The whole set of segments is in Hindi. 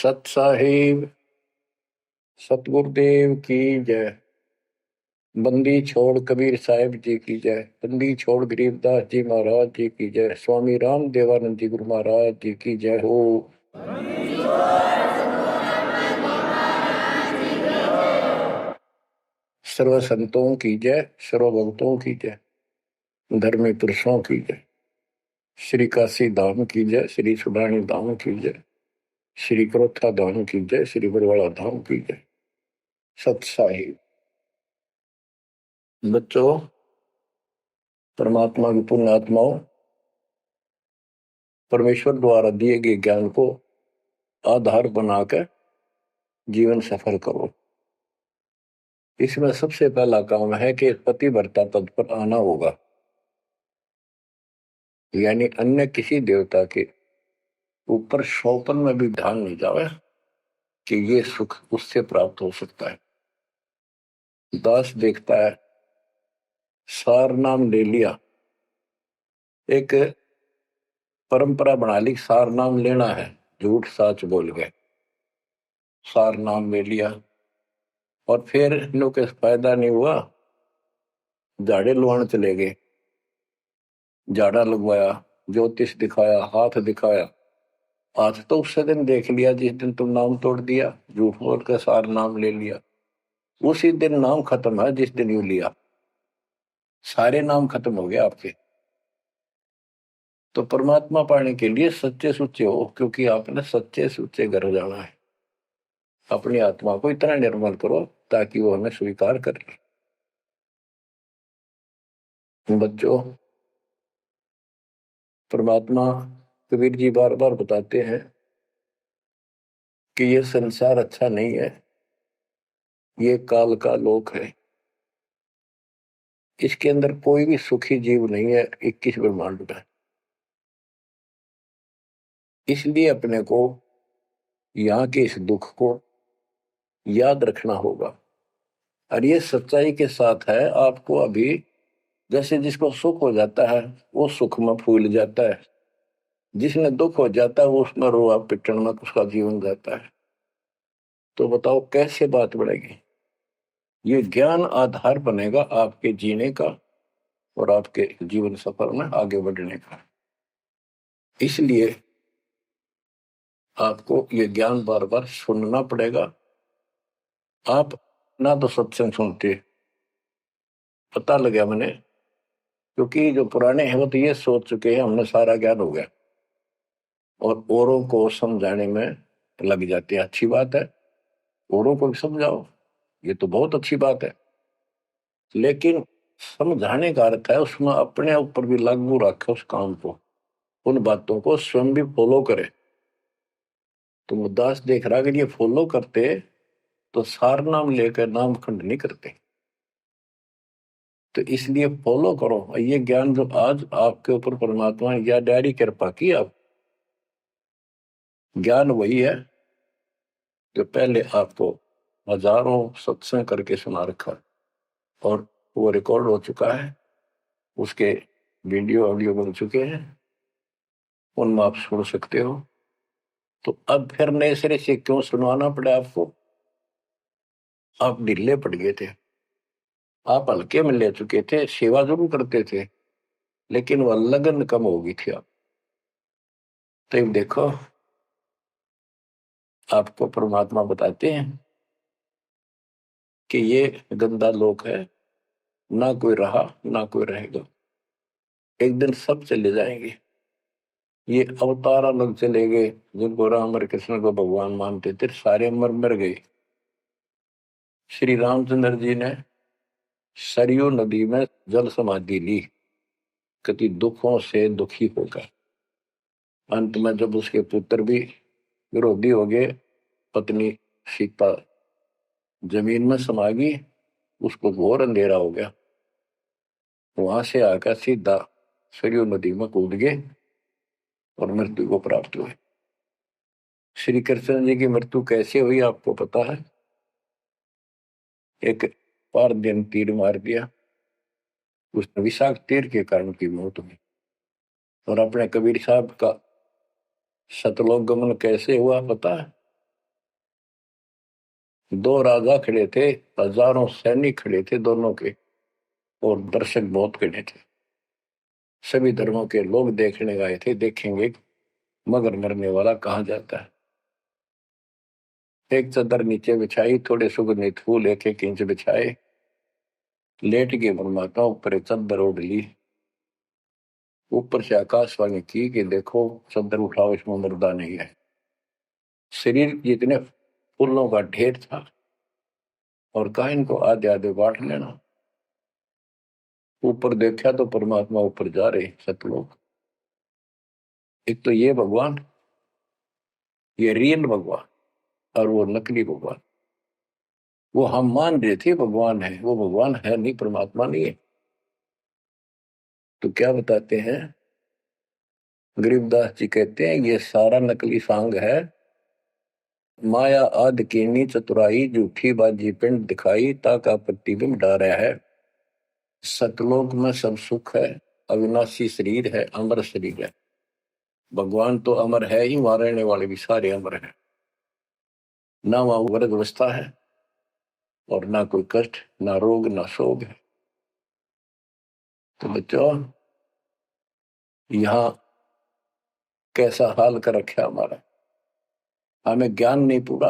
सत साहिब सतगुरुदेव की जय। बंदी छोड़ कबीर साहिब जी की जय। बंदी छोड़ गरीबदास जी महाराज जी की जय। स्वामी राम देवानंद जी गुरु महाराज जी की जय हो। सर्व संतों की जय, सर्व भक्तों की जय, धर्मी पुरुषों की जय। श्री काशी धाम की जय, श्री सुडानी धाम की जय, श्री क्रोथा धाम की जय, श्री बरवाड़ा धाम की जय। सत साहिब बच्चों, परमात्मा की पुण्य आत्माओं, परमेश्वर द्वारा दिए गए ज्ञान को आधार बनाकर जीवन सफल करो। इसमें सबसे पहला काम है कि पतिव्रता पद पर आना होगा, यानी अन्य किसी देवता के ऊपर शौपन में भी ध्यान नहीं जावे कि ये सुख उससे प्राप्त हो सकता है। दास देखता है, सार नाम ले लिया, एक परंपरा बना ली, सार नाम लेना है, झूठ साच बोल गए, सार नाम ले लिया और फिर इनों के फायदा नहीं हुआ, झाड़े लुआने चले गए, झाड़ा लगवाया, ज्योतिष दिखाया, हाथ दिखाया। आज तो उस दिन देख लिया जिस दिन तुम नाम तोड़ दिया, झूठ बोल कर सार नाम ले लिया, उसी दिन नाम खत्म है जिस दिन यू लिया, सारे नाम खत्म हो गए आपके। तो परमात्मा पाने के लिए सच्चे सुच्चे हो, क्योंकि आपने सच्चे सुच्चे घर जाना है। अपनी आत्मा को इतना निर्मल करो ताकि वो हमें स्वीकार कर ले। बच्चों, परमात्मा कबीर जी बार बार बताते हैं कि ये संसार अच्छा नहीं है, ये काल का लोक है, इसके अंदर कोई भी सुखी जीव नहीं है 21 ब्रह्मांड में। इसलिए अपने को यहाँ के इस दुख को याद रखना होगा। और ये सच्चाई के साथ है, आपको अभी जैसे जिसको सुख हो जाता है वो सुख में फूल जाता है, जिसने दुख हो जाता है वो उसमें रोआ पिटन में उसका जीवन जाता है। तो बताओ कैसे बात बढ़ेगी? ये ज्ञान आधार बनेगा आपके जीने का और आपके जीवन सफर में आगे बढ़ने का। इसलिए आपको ये ज्ञान बार बार सुनना पड़ेगा। आप ना तो सत्संग सुनते, पता लगा मैंने, क्योंकि जो पुराने हैं वो तो ये सोच चुके हैं हमने सारा ज्ञान हो गया और औरों को समझाने में लग जाते हैं। अच्छी बात है, औरों को भी समझाओ, ये तो बहुत अच्छी बात है, लेकिन समझाने का अर्थ है उसमें अपने ऊपर भी लागू रखे उस काम को, उन बातों को स्वयं भी फॉलो करे। तो मुद्दास देख रहा अगर ये फॉलो करते तो सार नाम लेकर नाम खंड नहीं करते। तो इसलिए फॉलो करो ये ज्ञान जो आज आपके ऊपर परमात्मा या डायरी कृपा की। आप ज्ञान वही है जो पहले आपको हजारों सत्संग करके सुना रखा और वो रिकॉर्ड हो चुका है, उसके वीडियो ऑडियो बन चुके हैं, उनमें आप सुन सकते हो। तो अब फिर नए सिरे से क्यों सुनवाना पड़ा आपको? आप ढीले पड़ गए थे, आप हल्के में ले चुके थे, सेवा जरूर करते थे लेकिन वह लगन कम हो गई थी। आप तो देखो, आपको परमात्मा बताते हैं कि ये गंदा लोक है, ना कोई रहा ना कोई रहेगा, एक दिन सब चले जाएंगे। ये अवतार अलग चले गए, जिनको राम और कृष्ण को भगवान मानते थे सारे मर मर गए। श्री रामचंद्र जी ने सरयू नदी में जल समाधि ली, कति दुखों से दुखी होकर। अंत में जब उसके पुत्र भी विरोधी हो गए, पत्नी सीता जमीन में समा गई, उसको घोर अंधेरा हो गया, वहां से आकर सीधा सरयू नदी में कूद गए और मृत्यु को प्राप्त हुए। श्री कृष्ण जी की मृत्यु कैसे हुई आपको पता है? एक पार दिन तीर मार दिया, उसने विषाक्त तीर के कारण की मौत हुई। और अपने कबीर साहब का सतलोक गमन कैसे हुआ पता है? दो राजा खड़े थे, हजारों सैनिक खड़े थे दोनों के, और दर्शक बहुत खड़े थे। सभी धर्मों के लोग देखने गए थे, देखेंगे मगर मरने वाला कहाँ जाता है। एक चादर नीचे बिछाई, थोड़े सुगंधित फूल एक एक इंच बिछाए, लेट के परमात्मा ऊपर एक चादर ओढ़ ली। ऊपर से आकाशवाणी की कि देखो चादर उठाओ, इसमें मुर्दा नहीं है। शरीर जितने फूलों का ढेर था, और कहा इनको आधे आधे बांट लेना। ऊपर देखा तो परमात्मा ऊपर जा रहे सतलोक। एक तो ये भगवान, ये रियल भगवान, और वो नकली भगवान। वो हम मान रहे थे भगवान है, वो भगवान है नहीं, परमात्मा नहीं है। तो क्या बताते हैं गरीबदास जी, कहते हैं ये सारा नकली सांग है। माया आद कीनी चतुराई, झूठी बाजी पिंड दिखाई, ताका प्रतिबिंब डारा है। सतलोक में सब सुख है, अविनाशी शरीर है, अमर शरीर है। भगवान तो अमर है ही, वहां रहने वाले भी सारे अमर हैं। ना वहां वर्ग अवस्था है, और ना कोई कष्ट, ना रोग, ना शोक है। तो बच्चों, यहाँ कैसा हाल कर रखा हमारा, हमें ज्ञान नहीं पूरा,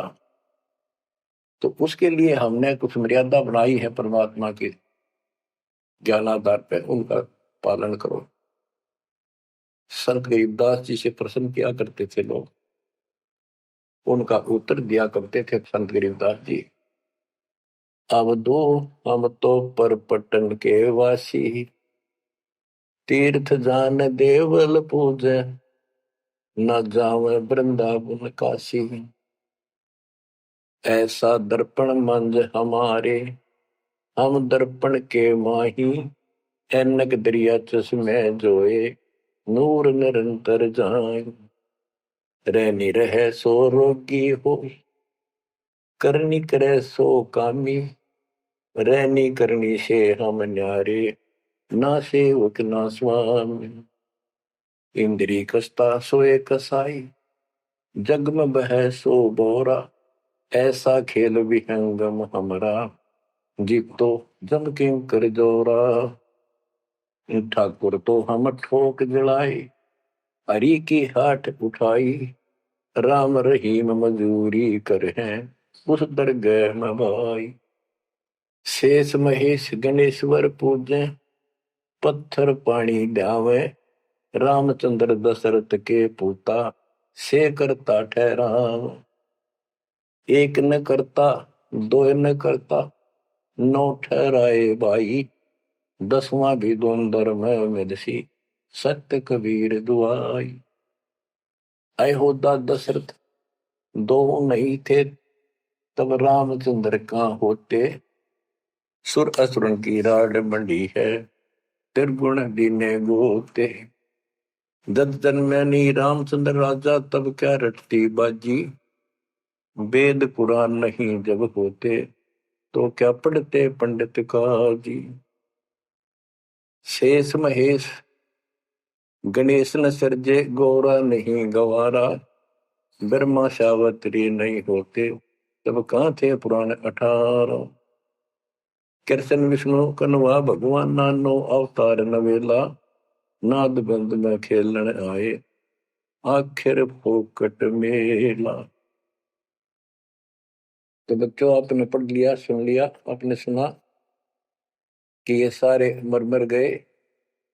तो उसके लिए हमने कुछ मर्यादा बनाई है परमात्मा के ज्ञानाधार पे, उनका पालन करो। संत गरीबदास जी से प्रश्न किया करते थे लोग, उनका उत्तर दिया करते थे संत गरीबदास जी। अब दो हम तो पर पटन के वासी, तीर्थ जान देवल पूजे, न जावे वृंदावन काशी। ऐसा दर्पण मंज हमारे, हम दर्पण के माही, ऐनक दरिया चश्मे जोए, नूर निरंतर जाए। रहनी रहे सो रोगी हो, करनी करे सो कामी, रहनी करनी से हम न्यारे, ना सेवक ना स्वामी। इंद्री कसता सोए कसाई, जग में बह सो बोरा, ऐसा खेल विहंगम हमरा, जीत तो जम किं कर जोरा। ठाकुर तो हम ठोक जड़ाई, हरि की हाट उठाई, राम रहीम मजूरी कर हैं, उस दरगह में भाई। शेष महेश गणेश्वर पूजे, पत्थर पानी ध्यावे, रामचंद्र दशरथ के पूता, से करता ठहराव। एक न करता, दो न करता, नौ ठहराए भाई, दसवां भी द्वंद्व में मिलसी, सत्य कबीर दुआई। अयोध्या दशरथ दो नहीं थे, तब रामचंद्र का होते, सुर असुरन की राड मंडी है, त्रिगुण दीने गोते। जब जन्मे नी रामचंद्र राजा, तब क्या रटती बाजी, वेद पुराण नहीं जब होते, तो क्या पढ़ते पंडित काजी। शेष महेश गणेश न सर्जे, गौरा नहीं गवारा, ब्रह्मा सावत्री नहीं होते, तब कहाँ थे पुराण 18। कृष्ण विष्णु कन्वा भगवान, नानो अवतार नवेला, नाद बंद में खेलन आए, आखिर फोकट मेला। तो बच्चों, आपने पढ़ लिया, सुन लिया, आपने सुना कि ये सारे मर मर गए,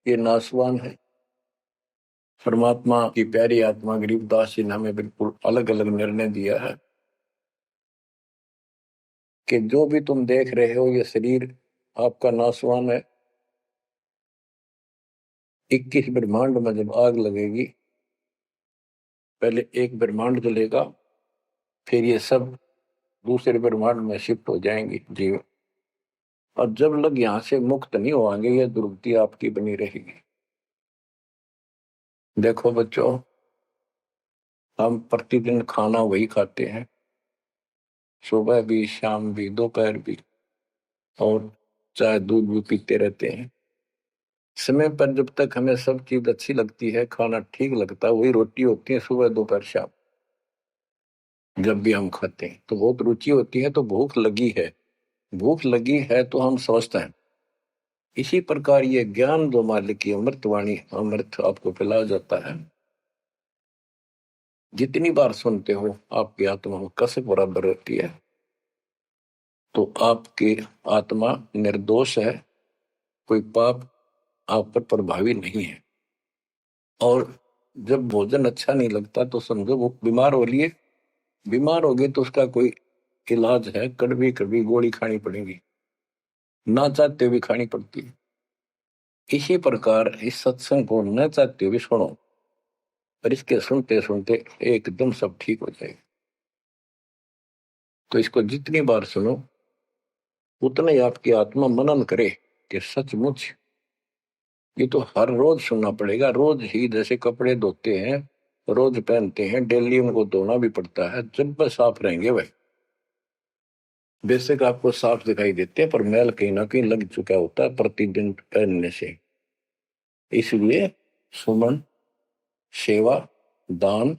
ये नासवान है। परमात्मा की प्यारी आत्मा गरीबदास जी ने हमें बिल्कुल अलग अलग निर्णय दिया है कि जो भी तुम देख रहे हो, ये शरीर आपका नासवान है। 21 ब्रह्मांड में जब आग लगेगी, पहले एक ब्रह्मांड जलेगा, फिर ये सब दूसरे ब्रह्मांड में शिफ्ट हो जाएंगे जीव। और जब लोग यहाँ से मुक्त नहीं होंगे, ये दुर्गति आपकी बनी रहेगी। देखो बच्चों, हम प्रतिदिन खाना वही खाते हैं, सुबह भी, शाम भी, दोपहर भी, और चाय दूध भी पीते रहते हैं। समय पर जब तक हमें सब चीज अच्छी लगती है, खाना ठीक लगता है, वही रोटी होती है सुबह दोपहर शाम। जब भी हम खाते हैं तो बहुत रुचि होती है, तो भूख लगी है, भूख लगी है तो हम स्वस्थ हैं। इसी प्रकार ये ज्ञान जो मालिक की अमृतवाणी, अमृत आपको पिलाया जाता है, जितनी बार सुनते हो आपकी आत्मा में कसक बराबर रहती है। तो आपकी आत्मा निर्दोष है, कोई पाप आप पर प्रभावी नहीं है। और जब भोजन अच्छा नहीं लगता तो समझो वो बीमार हो लिए, बीमार हो गए तो उसका कोई इलाज है, कड़वी कड़वी गोली खानी पड़ेगी, ना चाहते हुए खानी पड़ती है। इसी प्रकार इस सत्संग को न चाहते हुए सुनो, और इसके सुनते सुनते एकदम सब ठीक हो जाएगा। तो इसको जितनी बार सुनो उतना ही आपकी आत्मा मनन करे कि सचमुच ये तो हर रोज सुनना पड़ेगा। रोज ही जैसे कपड़े धोते हैं, रोज पहनते हैं, डेली उनको धोना भी पड़ता है, जब वह साफ रहेंगे वह बेशक आपको साफ दिखाई देते हैं, पर मैल कहीं ना कहीं लग चुका होता है प्रतिदिन पहनने से। इसलिए सुमन, सेवा, दान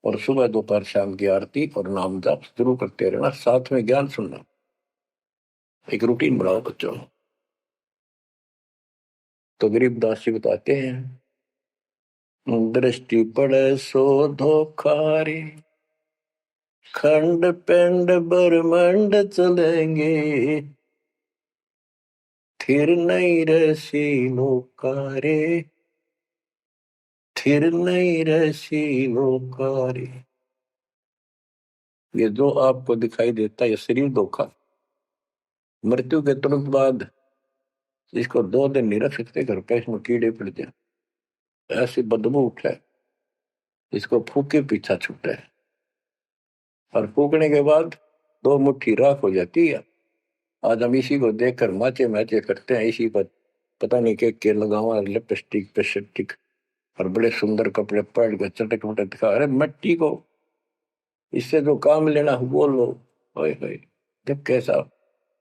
और सुबह दोपहर शाम की आरती और नाम जाप जरूर करते रहना, साथ में ज्ञान सुनना। एक रूटीन बनाओ बच्चों। तो गरीबदास जी बताते हैं, दृष्टि पड़े सो धोखारी, खंड पिंड ब्रह्मंड चलेंगे, थिर नहीं रसी लोकारे, थिर नहीं रसी लोकारे। ये जो आपको दिखाई देता है ये शरीर धोखा, मृत्यु के तुरंत बाद इसको 2 दिन नहीं रख सकते घर पे, इसमें कीड़े पड़ जाए, ऐसी बदबू उठे, इसको फूके पीछा छूटे, और फूकने के बाद 2 मुट्ठी राख हो जाती है। आज हम इसी को देखकर माचे मैचे करते हैं, इसी पर पता नहीं के लगावा, लिपस्टिक पेस्टिक और बड़े सुंदर कपड़े पहन के चटक मटक दिखा। अरे मिट्टी को, इससे जो काम लेना वो लो। ओए होए, जब कैसा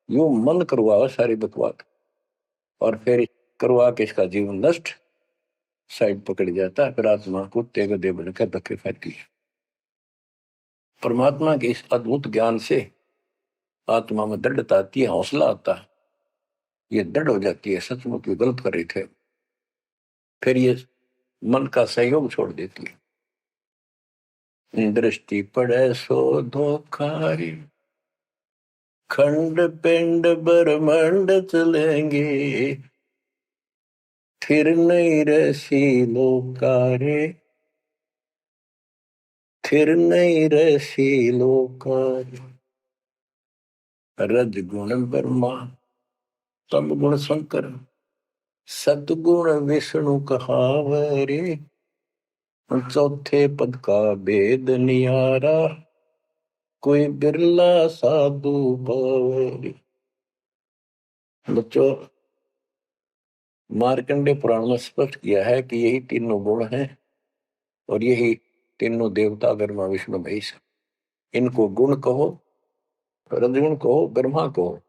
यूं मन करवाओ सारी बकवास, और फिर करवा के इसका जीवन नष्ट, साइड पकड़ जाता है, फिर आत्मा कुत्ते गधे बनकर धक्के खाती है। परमात्मा के इस अद्भुत ज्ञान से आत्मा में दृढ़ता आती है, हौसला आता है, ये दृढ़ हो जाती है सचमुच ये गलत कर रहे थे, फिर ये मन का सहयोग छोड़ देती है। दृष्टि पड़े सो धोखारी, खंड पिंड ब्रह्मंड चलेंगे, फिर नहीं रसी लोकारे, फिर नहीं रसी लोकारे। रज गुण ब्रह्मा, तम गुण शंकर, सतगुण विष्णु कहावरे, चौथे पद का भेद नियारा, कोई बिरला साधु पावरी। बच्चों, मार्कंडे पुराण में स्पष्ट किया है कि यही तीनों गुण हैं, और यही तीनों देवता ब्रह्मा विष्णु महेश। इनको गुण कहो, रजगुण कहो, ब्रह्मा कहो,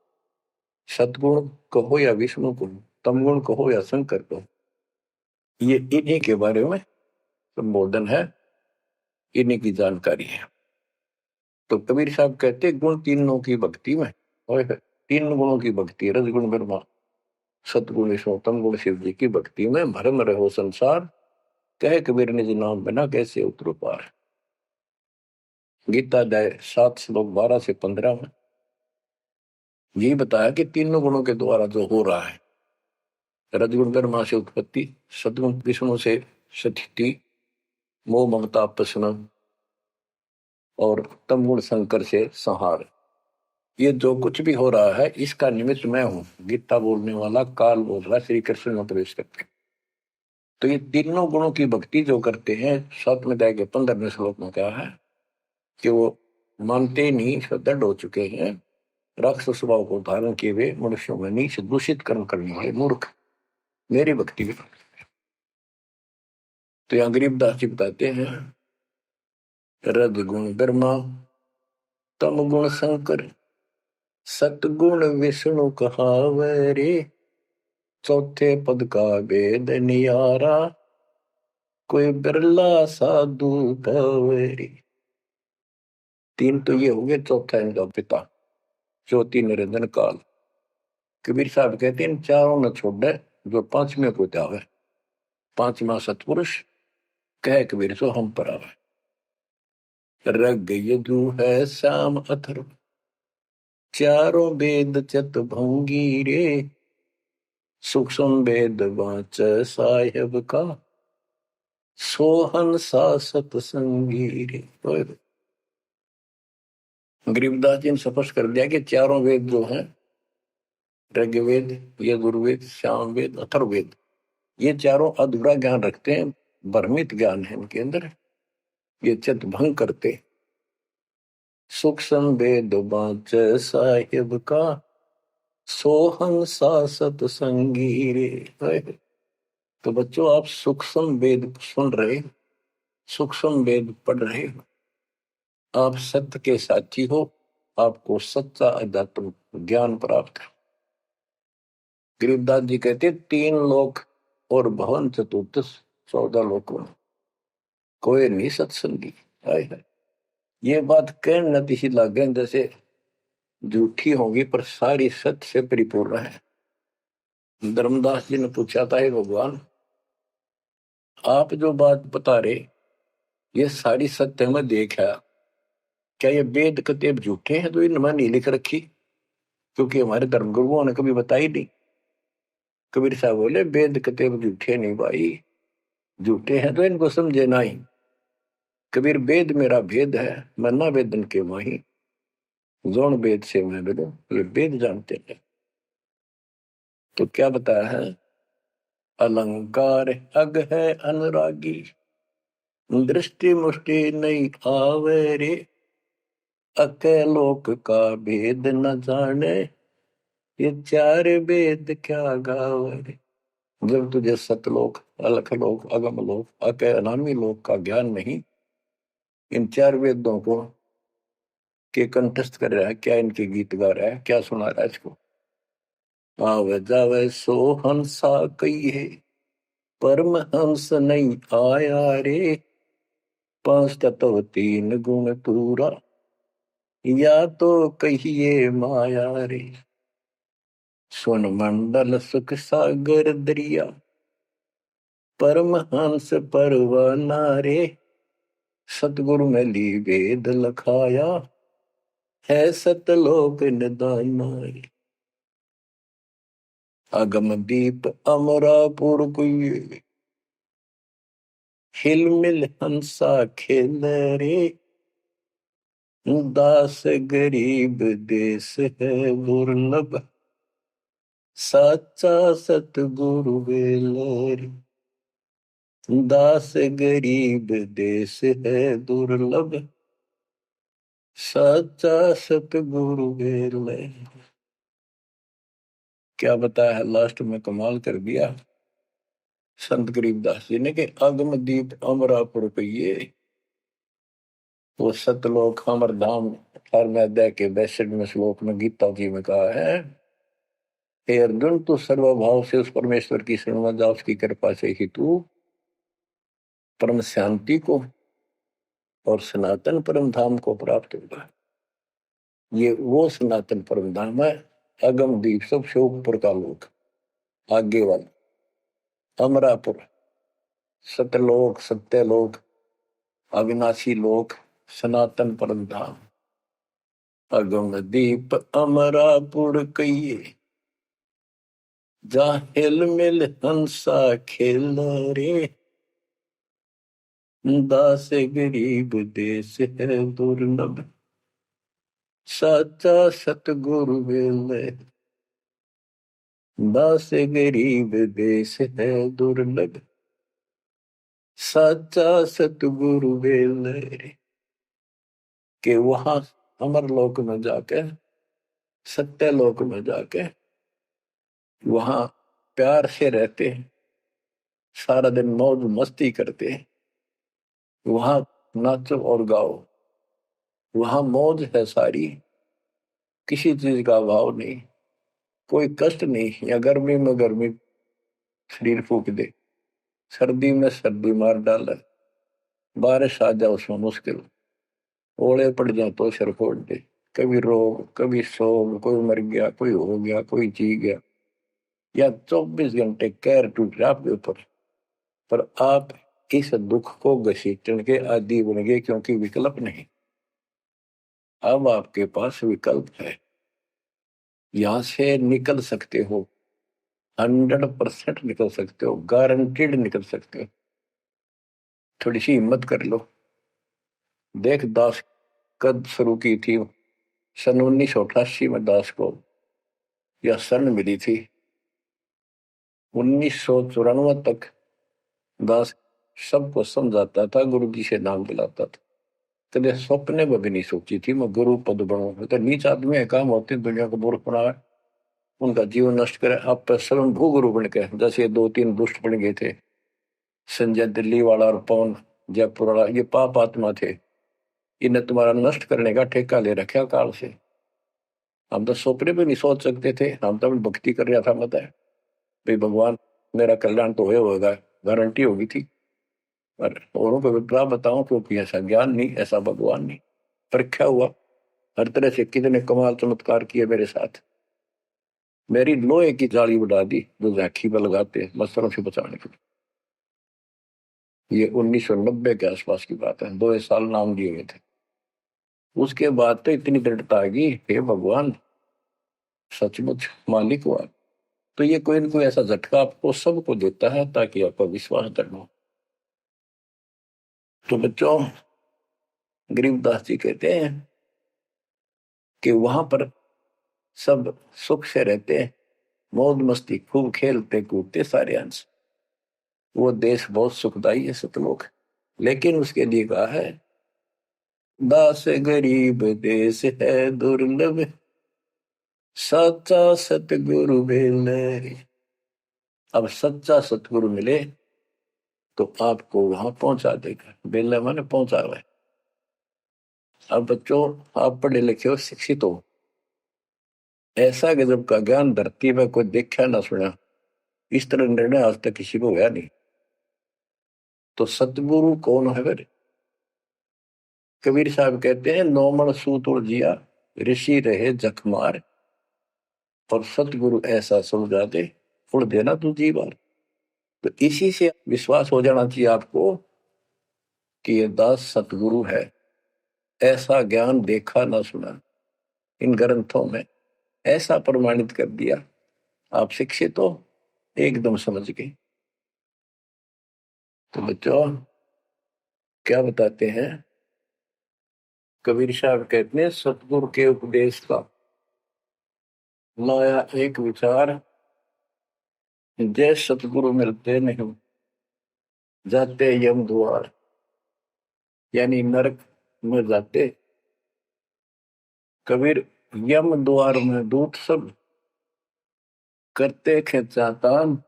सतगुण कहो या विष्णु कहो, तमगुण कहो या शंकर कहो, ये इन्हीं के बारे में संबोधन है, इन्हीं की जानकारी है। तो कबीर साहब कहते गुण तीनों की भक्ति में, और 3 गुणों की भक्ति, रजगुण ब्रह्मा, सतगुण विष्णु, तमगुण शिव जी की भक्ति में भरम रहो संसार, कहे कबीर निज नाम बिना कैसे उतरो पार। गीता अध्याय 7 श्लोक 12 से 15 में यही बताया कि तीनों गुणों के द्वारा जो हो रहा है, रजगुण ब्रह्मा से उत्पत्ति, सतगुण विष्णु से स्थिति, मोह ममता प्रश्न, और तमगुण शंकर से संहार। ये जो कुछ भी हो रहा है इसका निमित्त मैं हूं, गीता बोलने वाला काल बोल रहा, श्री कृष्ण में प्रवेश करते। तो ये तीनों गुणों की भक्ति जो करते हैं, 7वें अध्याय के 15वें श्लोक में कहा है कि वो मानते नहीं, दृढ़ हो चुके हैं, राक्षस स्वभाव को धारण किए हुए मनुष्यों में नीच दूषित कर्म करने वाले मूर्ख मेरी भक्ति भी। तो यहाँ गरीबदास जी बताते हैं, रज गुण ब्रह्मा, तम गुण शंकर, सतगुण विष्णु कहावरे, चौथे पद का भेद नियारा, कोई बिरला साधु पावरी। तीन तो ये हो गए, चौथा इनका पिता, ज्योति निरंजन काल। कबीर साहब कहते हैं इन चारों न छोड़े जो पांचवें को जावे, पांचवा सतपुरुष कह कबीर सो हम पर आवे। रग यदु है श्याम अथर्व, चारों वेद चत भंगी रे, सूक्ष्म वेद वाच साहेब का, सोहन सा सतसंगी रे। गरीबदास जी ने स्पष्ट कर दिया कि चारों वेद जो हैं, ऋग्वेद, यजुर्वेद, सामवेद, अथर्ववेद, ये चारों अधूरा ज्ञान रखते हैं, भ्रमित ज्ञान है इनके अंदर, ये चित भंग करते। सूक्ष्म वेद वाच साहिब का, सोहन सा सतसंगी रे। तो बच्चों आप सूक्ष्म वेद सुन रहे, सूक्ष्म वेद पढ़ रहे, आप सत्य के साथी हो, आपको सच्चा अध्यात्म ज्ञान प्राप्त है। गरीबदास जी कहते तीन लोक और भवन चतुर्दश, 14 लोकों में कोई नहीं सत्संगी। है ये बात कहने नती सी लागे जैसे झूठी होगी पर सारी सत्य से परिपूर्ण है। धर्मदास जी ने पूछा था हे भगवान, आप जो बात बता रहे ये सारी सत्य में देखा, क्या ये वेद कतेब झूठे हैं तो इनमें नहीं लिख रखी? क्योंकि हमारे धर्म गुरुओं ने कभी बताई नहीं। कबीर साहब बोले वेद कतेब झूठे नहीं भाई, झूठे हैं तो इनको समझे नहीं। कबीर वेद मेरा भेद है, मैं ना वेदन के माही, जोन वेद से मैं मिलूं, ये वेद जानते हैं। तो क्या बताया है? अलंकार अग है अनुरागी, दृष्टि मुष्टि नहीं आवे रे, अके लोक का भेद न जाने, ये चार वेद क्या गावे। जब तुझे सतलोक, अलख लोक, अगम लोक, अके अनामी लोक का ज्ञान नहीं, इन चार वेदों को के कंठस्थ कर रहा है, क्या इनके गीत गा रहा है, क्या सुना रहा है इसको? आवे जावे सो हंसा कहिए, परम हंस नहीं आया रे, पांच तत्व तीन गुण पूरा, या तो कहिए माया रे। सुन मंडल सुख सागर दरिया, परम हंस परवाना रे, सतगुरु में ली वेद लखाया, है सतलोक निदाना रे। अगम दीप अमरापुर कुए, हिल मिल हंसा खेल रे, दास गरीब देश है दुर्लभ, साचा सतगुरु बेलरी। दास गरीब देश है दुर्लभ, साचा सतगुरु बेलरी। क्या बताया लास्ट में, कमाल कर दिया संत गरीबदास जी ने कि अगम दीप अमरापुर पहिए, वो सतलोक अमर धाम 18वें अध्याय के 62वें श्लोक में गीता जी में कहा है, हे अर्जुन तू सर्वभाव से उस परमेश्वर की शरण में जा, उसकी कृपा से ही तू परम शांति को और सनातन परम धाम को प्राप्त होगा। ये वो सनातन परम धाम है, अगम दीप सबसे ऊपर का लोक, आगे वाला अमरापुर, सतलोक, सत्यलोक, अविनाशी लोक, सनातन परम धाम। अगम दीप अमरापुर कहिए, जा हिल मिल हंसा खेल रे, दास गरीब देश है दुर्लभ, साचा सतगुरु बेले। दास गरीब देश है दुर्लभ, साचा सतगुरु बेले। के वहां अमर लोक में जाके, सत्य लोक में जाके वहां प्यार से रहते हैं, सारा दिन मौज मस्ती करते हैं, वहां नाचो और गाओ, वहां मौज है सारी, किसी चीज का अभाव नहीं, कोई कष्ट नहीं। या गर्मी में गर्मी शरीर फूक दे, सर्दी में सर्दी मार डाले, बारिश आ जाए उसमें मुश्किल, ओले पड़ जाए तो सिर फोड़ दे। कभी रोग, कभी शोक, कोई मर गया, कोई हो गया, कोई जी गया, या 24 घंटे कहर टूट रहा आपके ऊपर, पर आप इस दुख को घसीटने के आदी बन गए, क्योंकि विकल्प नहीं। अब आपके पास विकल्प है, यहां से निकल सकते हो, 100% निकल सकते हो, गारंटीड निकल सकते हो। थोड़ी सी हिम्मत कर लो। देख, दास कब शुरू की थी? सन 1988 में दास को यह शरण मिली थी। 1994 तक दास सबको समझाता था, गुरु जी से नाम दिलाता था। कदे सपने में भी नहीं सोची थी मैं गुरु पद बनूं। तो नीच आदमी है, काम होते दुनिया को मूर्ख बनाए, उनका जीवन नष्ट करे, आप पर स्वयं भू गुरु बन के, जैसे 2-3 दुष्ट बन गए थे, संजय दिल्ली वाला और पवन जयपुर वाला, ये पाप आत्मा थे। इन्हें तुम्हारा नष्ट करने का ठेका ले रखा काल से। हम तो सपने भी नहीं सोच सकते थे। हम तो भक्ति कर रहा था, मत है भाई भगवान मेरा कल्याण तो होगा, गारंटी होगी थी। पर औरों को विप्रा बताऊं, क्योंकि ऐसा ज्ञान नहीं, ऐसा भगवान नहीं। परीक्षा हुआ हर तरह से, कितने कमाल चमत्कार किए मेरे साथ। मेरी लोहे की जाली उड़ा दी, जो राखी पर लगाते हैं मच्छरों से बचाने के लिए। ये 1990 के आसपास की बात है, 2 साल नाम दिए हुए थे। उसके बाद तो इतनी दृढ़ता आ गई, हे भगवान सचमुच मालिक हुआ। तो ये कोई न कोई ऐसा झटका आपको सबको देता है, ताकि आपका विश्वास दृढ़ हो। तो बच्चों, गरीबदास जी कहते हैं कि वहां पर सब सुख से रहते हैं, मौज मस्ती, खूब खेलते कूदते सारे अंश। वो देश बहुत सुखदाई है, सतलोक। लेकिन उसके लिए कहा है, दास गरीब देश है दुर्लभ, सच्चा सतगुरु मिले। अब सच्चा सतगुरु मिले तो आपको वहां पहुंचा देगा। बेला माने पहुंचा हुआ है। अब बच्चों, आप पढ़े लिखे हो, शिक्षित हो, ऐसा गजब का ज्ञान धरती में कोई देखा ना सुना। इस तरह निर्णय आज तक किसी को हुआ नहीं। तो सतगुरु कौन है फिर? कबीर साहब कहते हैं, नौमण सूत और जिया, ऋषि रहे जखमार, और सतगुरु ऐसा समझा दे, उड़ देना तू जी बार। तो इसी से विश्वास हो जाना चाहिए आपको कि ये दास सतगुरु है। ऐसा ज्ञान देखा ना सुना इन ग्रंथों में, ऐसा प्रमाणित कर दिया। आप शिक्षित हो, एकदम समझ गए। तो बच्चों, क्या बताते हैं कबीर साहब? कहते हैं, सतगुरु के उपदेश का लाया एक विचार, जय सतगुरु मिलते नहीं जाते यम द्वार। यानी नरक में जाते कबीर, यम द्वार में दूत सब करते खेचातान,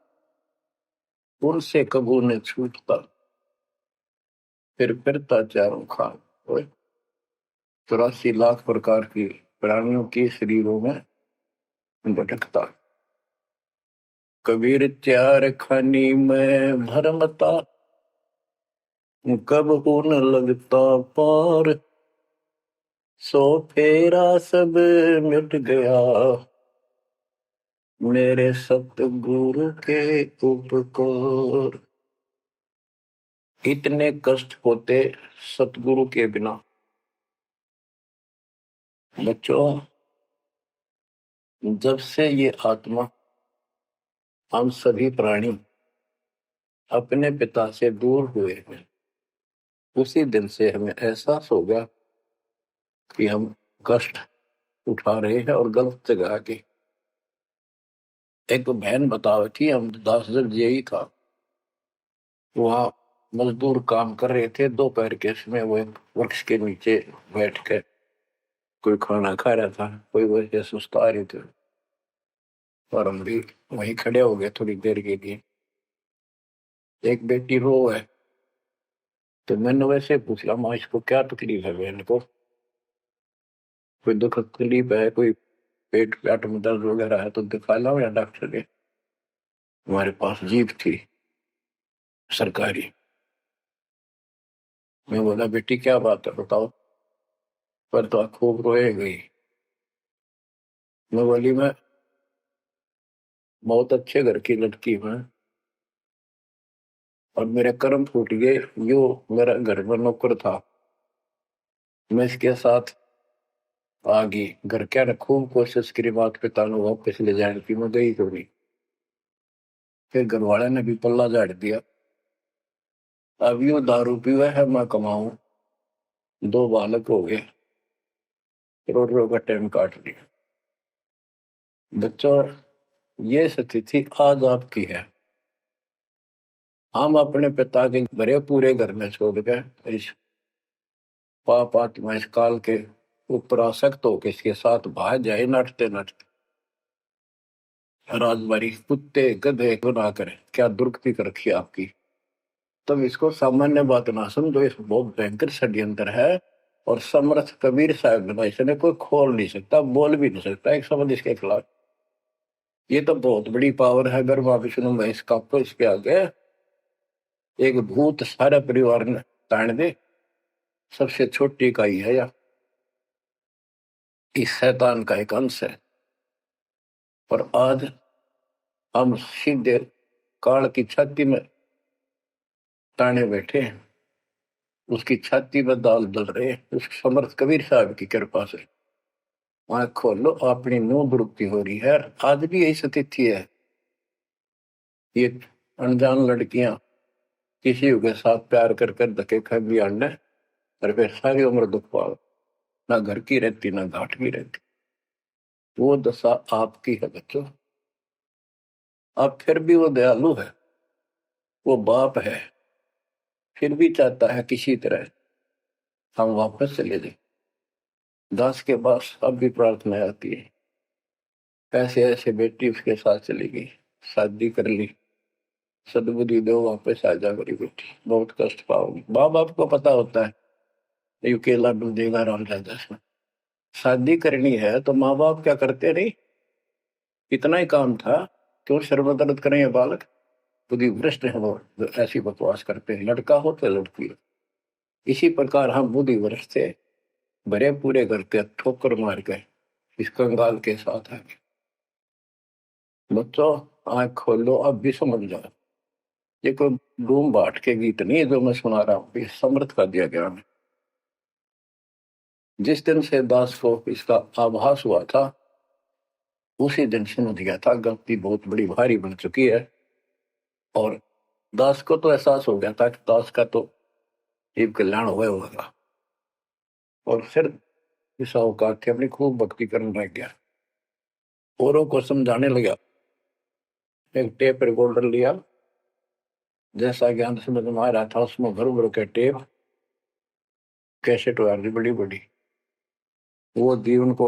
उनसे कबू ने छूटता, फिर फिरता चारों खान। 84 लाख प्रकार की प्राणियों के शरीरों में भटकता। कबीर चार खानी में भरमता, कब न लगता पार, सो फेरा सब मिट गया, मेरे सतगुरु के उपकार। इतने कष्ट होते सतगुरु के बिना। बच्चों, जब से ये आत्मा, हम सभी प्राणी अपने पिता से दूर हुए हैं, उसी दिन से हमें एहसास हो गया कि हम कष्ट उठा रहे हैं, और गलत जगह के। एक तो बहन बता रही थी, हम 10 दिन यही था, वहां मजदूर काम कर रहे थे, दोपहर के समय वो एक वृक्ष के नीचे बैठ कर कोई खाना खा रहा था, कोई वैसे सुस्ता रहे थे, और हम भी वहीं खड़े हो गए थोड़ी देर के लिए। एक बेटी रो है, तो मैंने वैसे पूछा, माँ इसको क्या तकलीफ है? बहन को कोई दुख तकलीफ है, कोई पेट पेट में दर्द वगैरह है तो दिखा लाओ या डॉक्टर के। हमारे पास जीप थी सरकारी। मैं बोला, बेटी क्या बात है बताओ। पर तो खूब रोए गई। मैं बोली मैं बहुत अच्छे घर की लड़की हूँ और मेरे कर्म फूट गए। यो मेरा घर में नौकर था, मैं इसके साथ आ गई। घर क्या ने खूब कोशिश करी माता पिता ने वापस ले जाने की, मैं गई तो नहीं। फिर घर वाले ने भी पल्ला झाड़ दिया। अब यो दारू पीवा है, मैं कमाऊं, दो बालक हो गए, रोड रो का टाइम काट लिया। बच्चों, ये स्थिति आज आपकी है। हम अपने पिता के भरे पूरे घर में छोड़ के इस पाप आत्मा इस काल के ऊपर आसक्त होकर इसके साथ भाग जाए नटते नटते। राजबारी कुत्ते गधे गुनाह करे, क्या दुर्गति कर रखी है आपकी। तब इसको सामान्य बात ना समझो, इस बहुत भयंकर षड्यंत्र है। और समर्थ कबीर साहब ने इसने कोई खोल नहीं सकता, बोल भी नहीं सकता एक शब्द इसके खिलाफ। ये तो बहुत बड़ी पावर है। अगर वहां विष्णु महेश का तो इसके आगे एक भूत सारे परिवार ने ताण दे, सबसे छोटी इकाई है या इस शैतान का एक अंश है। और आज हम सीधे काल की छाती में ताने बैठे हैं, उसकी छाती में दाल दल रहे हैं उस समर्थ कबीर साहब की कृपा से। आंख खोलो, अपनी नो दुरुक्ति हो रही है। आज भी यही स्थिति है। ये अनजान लड़कियां किसी के साथ प्यार कर कर धक्के खा भी आने, और फिर सारी उम्र दुख पाओ, ना घर की रहती ना घाट की रहती। वो दशा आपकी है बच्चों। अब फिर भी वो दयालु है, वो बाप है, फिर भी चाहता है किसी तरह हम वापस चले जाए। दास के पास अब भी प्रार्थना आती है, ऐसे ऐसे बेटी उसके साथ चली गई, शादी कर ली, सदबुद्धि दो, वापस आ जा मेरी बेटी, बहुत कष्ट पाओगी। माँ बाप को पता होता है ये केला डूब देगा राम राजा से। शादी करनी है तो माँ बाप क्या करते नहीं, इतना ही काम था। क्यों शर्मदर्द करें ये बालक, बुद्धि भ्रष्ट है वो जो ऐसी बकवास करते हैं, लड़का हो तो लड़की हो। इसी प्रकार हम बुद्धि भ्रष्ट थे, भरे पूरे घर के ठोकर मार गए इस कंगाल के साथ आगे। बच्चों, आंख खोलो, अब भी समझ जाओ। ये कोई डूम बाट के गीत नहीं है जो मैं सुना रहा हूँ, ये समर्थ का दिया गया है। जिस दिन से दास को इसका आभास हुआ था, उसी दिन समझ गया था गलती बहुत बड़ी भारी बन चुकी है। और दास को तो एहसास हो गया था कि दास का तो जीव कल्याण हुआ होगा। और फिर इस अवकाश की अपनी खूब भक्ति करने लग गया, औरों को समझाने लगा। एक टेप रिकॉर्डर लिया, जैसा ज्ञान समझ में आ रहा था उसमें भर भर के टेप कैसेट वाली बड़ी बड़ी वो दी उनको,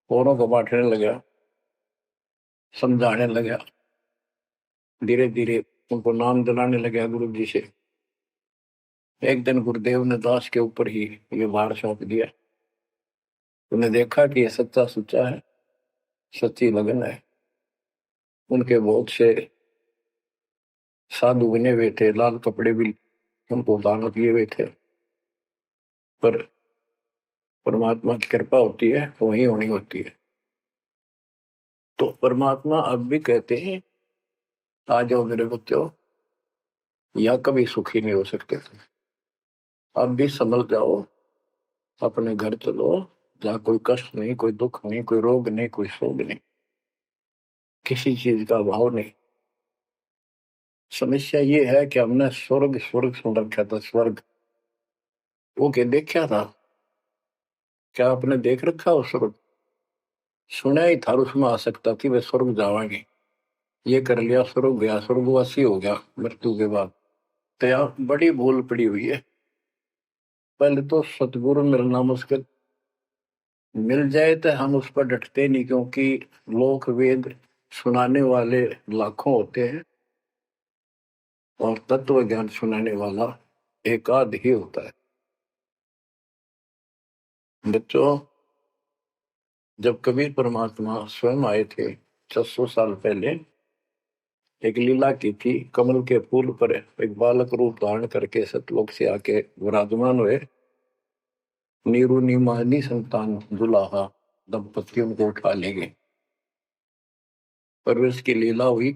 औरों को बांटने लगा, समझाने लगा। धीरे धीरे उनको नाम दिलाने लगा गुरु जी से। एक दिन गुरुदेव ने दास के ऊपर ही ये भार सौंप दिया। उन्हें देखा कि ये सच्चा सुच्चा है, सच्ची लगन है। उनके बहुत से साधु बने हुए थे, लाल कपड़े भी उनको दान दिए हुए थे। पर परमात्मा की कृपा होती है तो वही होनी होती है। तो परमात्मा अब भी कहते हैं, आ जाओ मेरे बच्चों, या कभी सुखी नहीं हो सकते थे। अब भी संभल जाओ, अपने घर चलो, जहाँ कोई कष्ट नहीं, कोई दुख नहीं, कोई रोग नहीं, कोई शोक नहीं, किसी चीज का अभाव नहीं। समस्या ये है कि हमने स्वर्ग स्वर्ग सुन रखा था, स्वर्ग वो के देखा था। क्या आपने देख रखा हो स्वर्ग? सुना ही था, उसमें आ सकता थी वे स्वर्ग जावांगे, ये कर लिया स्वर्ग गया, स्वर्गवासी हो गया मृत्यु के बाद। तो यहाँ बड़ी भूल पड़ी हुई है। पहले तो सतगुरु मिलना मुश्किल, मिल जाए तो हम उस पर डटते नहीं, क्योंकि लोक वेद सुनाने वाले लाखों होते हैं और तत्व ज्ञान सुनाने वाला एक आध ही होता है। बच्चों, जब कबीर परमात्मा स्वयं आए थे 600 साल पहले, एक लीला की थी। कमल के फूल पर एक बालक रूप धारण करके सतलोक से आके विराजमान हुए। नीरू नीमानी संतान दुलाहा दंपतियों को उठा ले गए। परवेश की लीला हुई।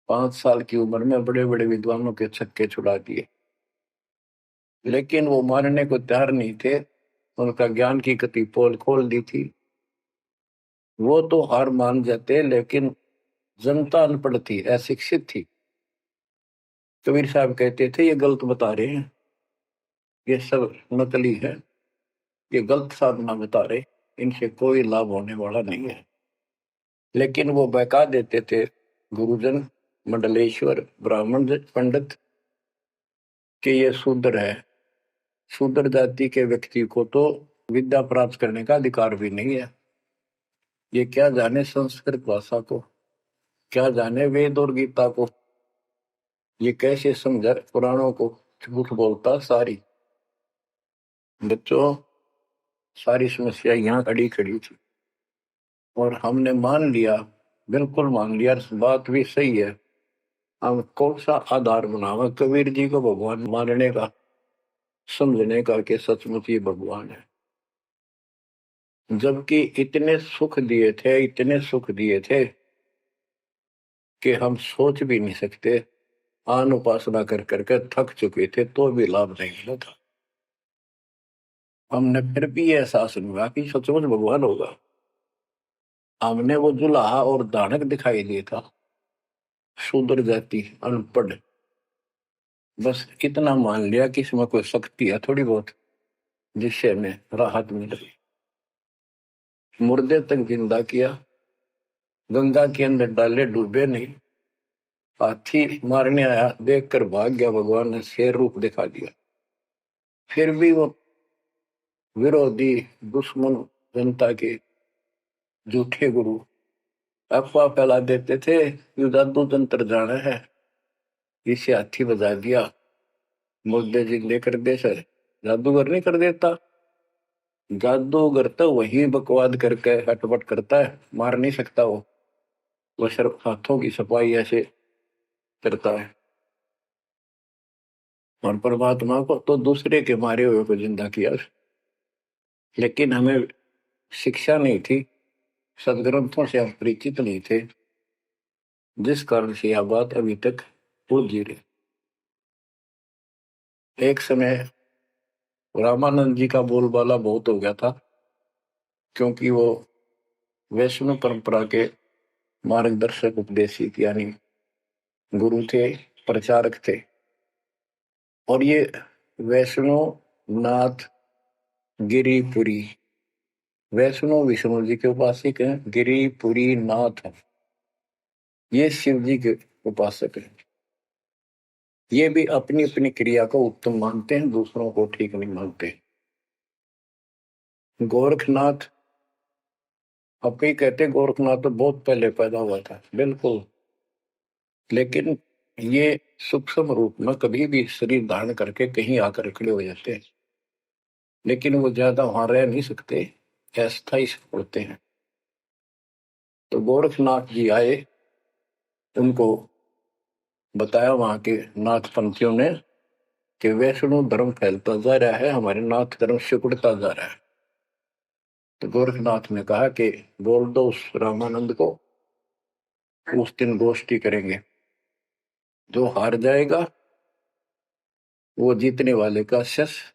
5 साल की उम्र में बड़े बड़े विद्वानों के छक्के छुड़ा दिए, लेकिन वो मानने को तैयार नहीं थे। उनका ज्ञान की गति पोल खोल दी थी। वो तो हार मान जाते, लेकिन जनता अनपढ़ थी, अशिक्षित थी। कबीर साहब कहते थे ये गलत बता रहे हैं, ये सब नकली है, ये गलत साधना बता रहे, इनसे कोई लाभ होने वाला नहीं है। लेकिन वो बहका देते थे गुरुजन, मंडलेश्वर, ब्राह्मण पंडित कि ये शूद्र है। शूद्र जाति के व्यक्ति को तो विद्या प्राप्त करने का अधिकार भी नहीं है। ये क्या जाने संस्कृत भाषा को, क्या जाने वेद और गीता को, ये कैसे समझा पुराणों को। झूठ बोलता सारी। बच्चों, सारी समस्या यहाँ खड़ी खड़ी थी और हमने मान लिया, बिल्कुल मान लिया, बात भी सही है। हम कौन सा आधार बनावा कबीर जी को भगवान मानने का, समझने का कि सचमुच ही भगवान है। जबकि इतने सुख दिए थे, इतने सुख दिए थे कि हम सोच भी नहीं सकते। आन उपासना कर करके थक चुके थे तो भी लाभ नहीं मिला था। हमने फिर भी ये एहसास नहीं हुआ कि सचमुच भगवान होगा। हमने वो जुलाहा और दानक दिखाई दिया था, शूद्र जाति, अनपढ़। बस इतना मान लिया कि इसमें कोई शक्ति है थोड़ी बहुत, जिससे हमें राहत मिल रही। मुर्दे तक जिंदा किया, गंगा के अंदर डाले, डूबे नहीं। हाथी मारने आया, देखकर भाग गया, भगवान ने शेर रूप दिखा दिया। फिर भी वो विरोधी, दुश्मन जनता के झूठे गुरु अफवाह फैला देते थे, यू जादू तंत्र जाना है, इसे हाथी बजा दिया, मुर्दे जिंदे कर दे। सर जादूगर नहीं कर देता, जादूगर तो वही बकवाद करके हटपट करता है, मार नहीं सकता वो सिर्फ हाथों की सफाई ऐसे करता है। और परमात्मा को तो दूसरे के मारे हुए को जिंदा किया। लेकिन हमें शिक्षा नहीं थी, सदग्रंथों से हम परिचित नहीं थे, जिस कारण से यह बात अभी तक उलझी रही। एक समय रामानंद जी का बोलबाला बहुत हो गया था, क्योंकि वो वैष्णव परंपरा के मार्गदर्शक, उपदेशित यानी गुरु थे, प्रचारक थे। और ये वैष्णव नाथ गिरिपुरी, वैष्णव विष्णु जी के उपासक हैं, गिरिपुरी नाथ हैं, ये शिव जी के उपासक हैं। ये भी अपनी अपनी क्रिया को उत्तम मानते हैं, दूसरों को ठीक नहीं मानते। गोरखनाथ, अब कई कहते हैं गोरखनाथ तो बहुत पहले पैदा हुआ था, बिल्कुल। लेकिन ये सूक्ष्म रूप में कभी भी शरीर धारण करके कहीं आकर खड़े हो जाते हैं, लेकिन वो ज्यादा वहां रह नहीं सकते, अस्थायी होते हैं। तो गोरखनाथ जी आए, उनको बताया वहां के नाथ पंथियों ने कि वैष्णव धर्म फैलता जा रहा है, हमारे नाथ धर्म सिकुड़ता जा रहा है। तो गोरखनाथ ने कहा कि बोल दो उस रामानंद को, उस दिन गोष्ठी करेंगे, जो हार जाएगा वो जीतने वाले का शिष्य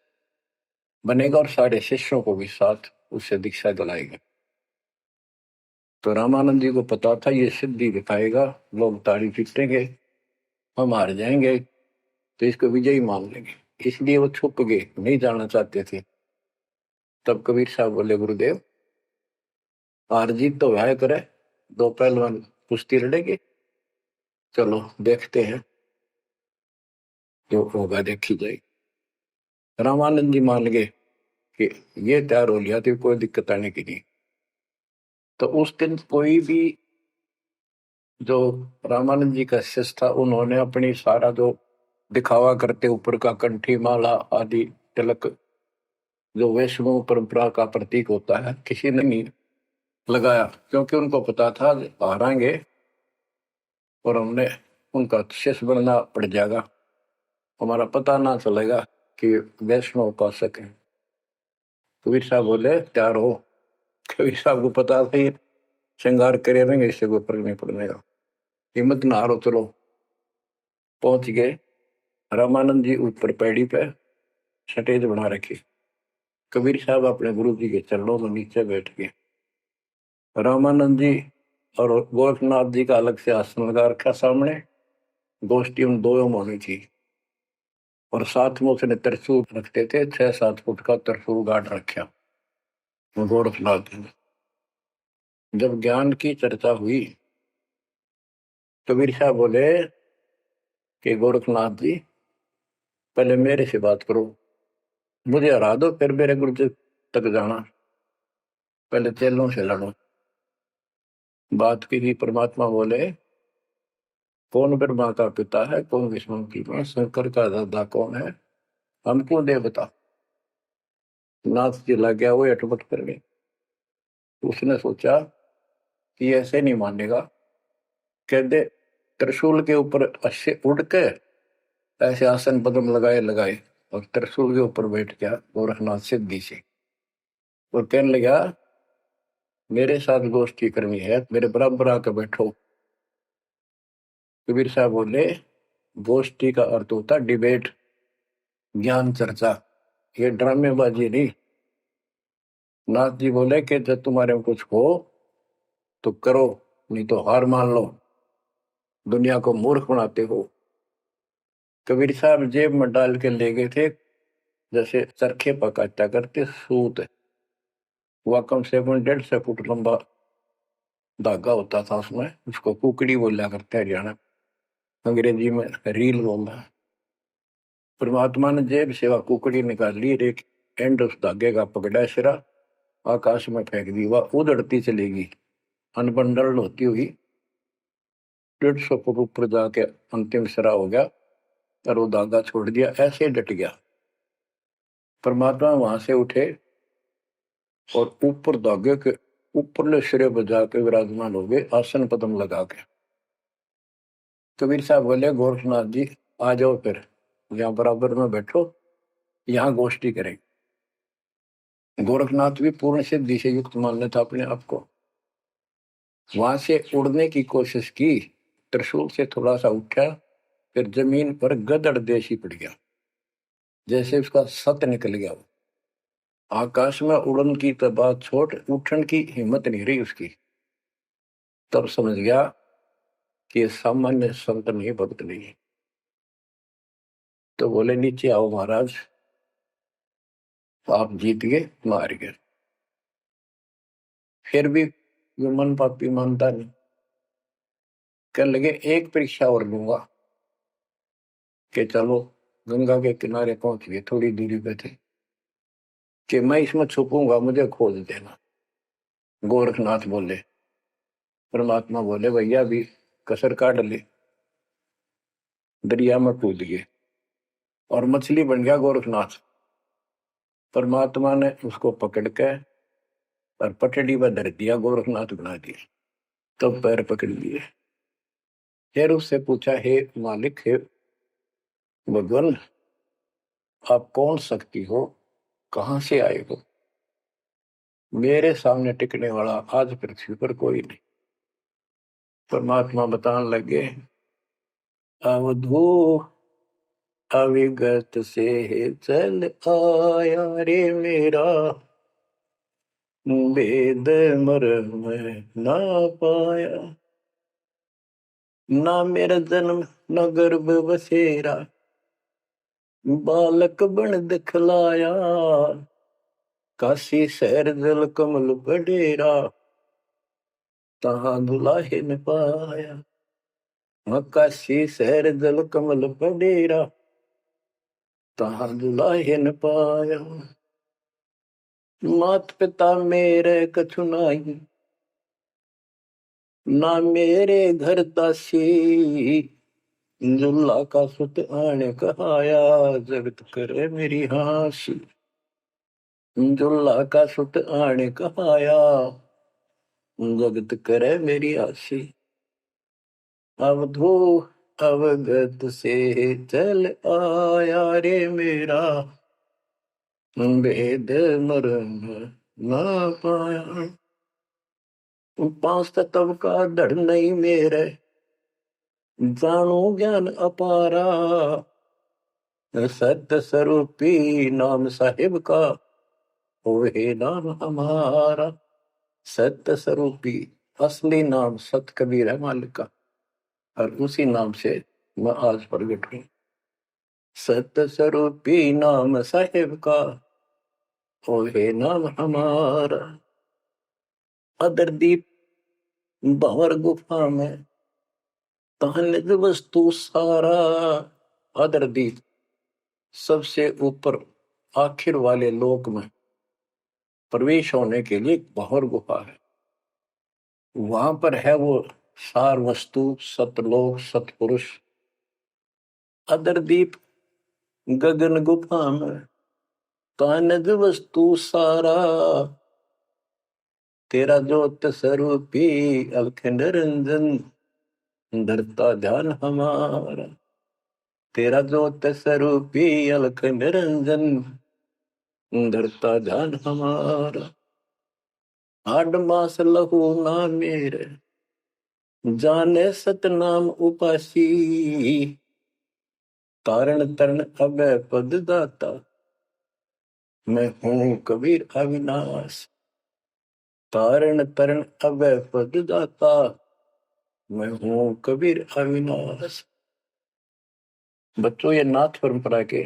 बनेगा और सारे शिष्यों को भी साथ उससे दीक्षा दिलाएगा। तो रामानंद जी को पता था ये सिद्धि दिखाएगा, लोग ताड़ी पीटेंगे, हम हार जाएंगे, तो इसको विजयी मान लेंगे। इसलिए वो छुप गए, नहीं जाना चाहते थे। तब कबीर साहब बोले, गुरुदेव हार जीत तो वह करे, दो पहलवान कुश्ती लड़ेंगे, चलो देखते हैं, जो होगा देखी जाएगी। रामानंद जी मान गए कि ये तैयार हो लिया तो कोई दिक्कत आने की नहीं। तो उस दिन कोई भी जो रामानंद जी का शिष्य था, उन्होंने अपनी सारा जो दिखावा करते ऊपर का कंठी माला आदि तिलक, जो वैष्णव परंपरा का प्रतीक होता है, किसी ने नहीं लगाया, क्योंकि उनको पता था हारेंगे और हमने उनका शिष्य बनना पड़ जाएगा, हमारा पता ना चलेगा कि वैष्णव उपासक है। कबीर साहब बोले तैयार हो। कबीर साहब को पता था ये श्रृंगार करे रहेंगे, इससे कोई फर्क नहीं पड़ने का, हिम्मत ना हारो, चलो। पहुंच गए। रामानंद जी ऊपर पैड़ी पे स्टेज बना रखी। कबीर साहब अपने गुरु जी के चरणों में नीचे बैठ गए। रामानंद जी और गोरखनाथ जी का अलग से आसन लगा रखा सामने। गोष्ठी उन दोनों में होनी थी। और साथ में उसने त्रिशूल रखते थे, 6-7 फुट का त्रिशूल गाड़ रखा गोरखनाथ जी ने। जब ज्ञान की चर्चा हुई, कबीर साहब बोले कि गोरखनाथ जी पहले मेरे से बात करो, मुझे हरा दो, फिर मेरे गुरु जी तक जाना, पहले चेलों से लड़ो। बात की थी। परमात्मा बोले कौन ब्रह्मा का पिता है, कौन विष्णु की मां, शंकर का दादा कौन है, हमको दे बता। नाथ जी लग गया, वो अटपट कर गए। उसने सोचा कि ऐसे नहीं मानेगा, कहते त्रिशूल के ऊपर अच्छे उड़ के ऐसे आसन पद्म लगाए लगाए और त्रिशूल के ऊपर बैठ गया गोरखनाथ सिद्धि से। और कहने लगा मेरे साथ गोष्ठी करनी है, मेरे बराबर आकर बैठो। कबीर साहब बोले गोष्ठी का अर्थ होता डिबेट, ज्ञान चर्चा, ये ड्रामेबाजी नहीं। नाथ जी बोले कि जब तुम्हारे में कुछ हो तो करो, नहीं तो हार मान लो, दुनिया को मूर्ख बनाते हो। कबीर साहब जेब में डाल के ले गए थे, जैसे चरखे पकाता करते सूत। वह कम से कम 150 फुट लंबा धागा होता था, उसमें उसको कुकड़ी बोला करते हरियाणा, अंग्रेजी में रील बोलना। परमात्मा ने जेब से वह कुकड़ी निकाल ली, एक एंड उस धागे का पकड़ा सिरा, आकाश में फेंक दी, वह उड़ती चलेगी अनबंडल होती हुई 150 फुट ऊपर जाके अंतिम सिरा हो गया। और वो धागा छोड़ दिया, ऐसे डट गया। परमात्मा वहां से उठे और ऊपर धागे के ऊपरले सिरे पर जाके विराजमान हो गए, आसन पद्म लगा के। कबीर साहब बोले गोरखनाथ जी आ जाओ, फिर यहाँ बराबर में बैठो, यहाँ गोष्ठी करें। गोरखनाथ भी पूर्ण सिद्धि से युक्त मान लेता अपने आप को। वहां से उड़ने की कोशिश की, त्रिशूल से थोड़ा सा उठा, फिर जमीन पर गदड़ देशी पड़ गया, जैसे उसका सत निकल गया। आकाश में उड़न की तो बात छोड़, उठन की हिम्मत नहीं रही उसकी। तब समझ गया कि ये सामान्य संत नहीं, भक्त नहीं। तो बोले नीचे आओ महाराज, आप जीत गए, मार गए। फिर भी जो मन पापी मानता नहीं, कहने लगे एक परीक्षा और लूंगा। कि चलो, गंगा के किनारे पहुंच गए, थोड़ी दूरी पे थे, कि मैं इसमें छुपूंगा, मुझे खोज देना। गोरखनाथ बोले। परमात्मा बोले भैया भी कसर काट ले। दरिया में कूद गए और मछली बन गया गोरखनाथ। परमात्मा ने उसको पकड़ के और पटड़ी पर धर दिया, गोरखनाथ बना दिया। तब पैर पकड़ लिए। फिर उससे पूछा, हे मालिक, हे भगवान, आप कौन शक्ति हो, कहां से आए हो, मेरे सामने टिकने वाला आज पृथ्वी पर कोई नहीं। परमात्मा बताने लगे, अवधू अविगत से चल आया रे मेरा, वेद मर्म ना पाया, ना मेरा जन्म न गर्भ बसेरा, बालक बन दिखलाया, काशी शहर जल कमल बडेरा, तहां दुलाहे न पाया। काशी शहर जल कमल बडेरा, तहां दुलाहे न पाया। मात पिता मेरे कछु नाही, ना मेरे घर दासी, जुल्ला का सुत आने कहाया, जगत करे मेरी हासी। जुल्ला का सुत आने कहाया, जगत करे मेरी हासी। अवधू अवगत से चल आया रे मेरा, वेद मरण ना पाया। पांच तत्व का धड़ नहीं मेरे, जानो ज्ञान अपारा। सत्य स्वरूपी नाम साहिब का, ओहे नाम हमारा। सत्य स्वरूपी असली नाम सत कबीर है मालिक का, और उसी नाम से मैं आज प्रगट हूं। सत्य स्वरूपी नाम साहिब का, ओहे नाम हमारा। अदरदीप भंवर गुफा में, तहनिज वस्तु सारा। अदरदीप सबसे ऊपर आखिर वाले लोक में प्रवेश होने के लिए भंवर गुफा है। वहां पर है वो सार वस्तु, सतलोक, सतपुरुष। अदरदीप गगन गुफा में, तहनिज वस्तु सारा। तेरा ज्योत स्वरूपी अलख निरंजन, धरता ध्यान हमारा। तेरा ज्योत स्वरूपी अलख निरंजन, धरता ध्यान हमारा। आठ मास लहू ना मेरे, जाने सतनाम उपासी। तारण तरण अभय पद दाता, मैं हूं कबीर अविनाश। तारण तरण अभय पद दाता, मैं हूं कबीर अविनाश। बच्चों, ये नाथ परंपरा के